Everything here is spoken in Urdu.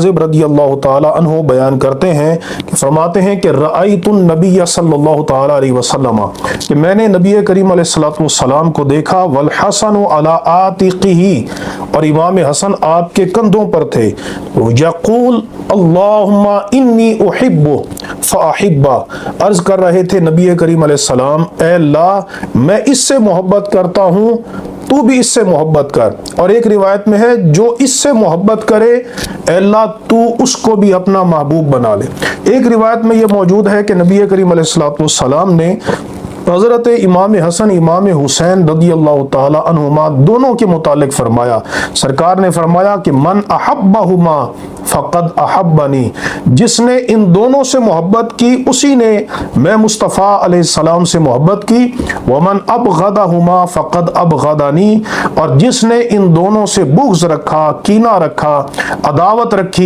رضی اللہ تعالی عنہ بیان کرتے ہیں کہ فرماتے ہیں کہ رأیت النبی صلی اللہ تعالی علیہ وسلم، کہ میں نے نبی کریم علیہ الصلوۃ والسلام کو دیکھا، والحسن علی عاتقہ، اور امام حسن آپ کے کندھوں پر تھے، یقول اللہم انی احب فاحب، عرض کر رہے تھے نبی کریم علیہ السلام، اے اللہ میں اس سے محبت کرتا ہوں، تو بھی اس سے محبت کر۔ اور ایک روایت میں ہے جو اس سے محبت کرے اے اللہ تو اس کو بھی اپنا محبوب بنا لے۔ ایک روایت میں یہ موجود ہے کہ نبی کریم علیہ الصلوۃ والسلام نے حضرت امام حسن امام حسین رضی اللہ تعالی عنہما دونوں کے متعلق فرمایا، سرکار نے فرمایا کہ من احبہما فقد احبنی، جس نے ان دونوں سے محبت کی اسی نے میں مصطفیٰ علیہ السلام سے محبت کی، ومن ابغضہما فقد ابغضنی، اور جس نے ان دونوں سے بغض رکھا، کینہ رکھا، عداوت رکھی،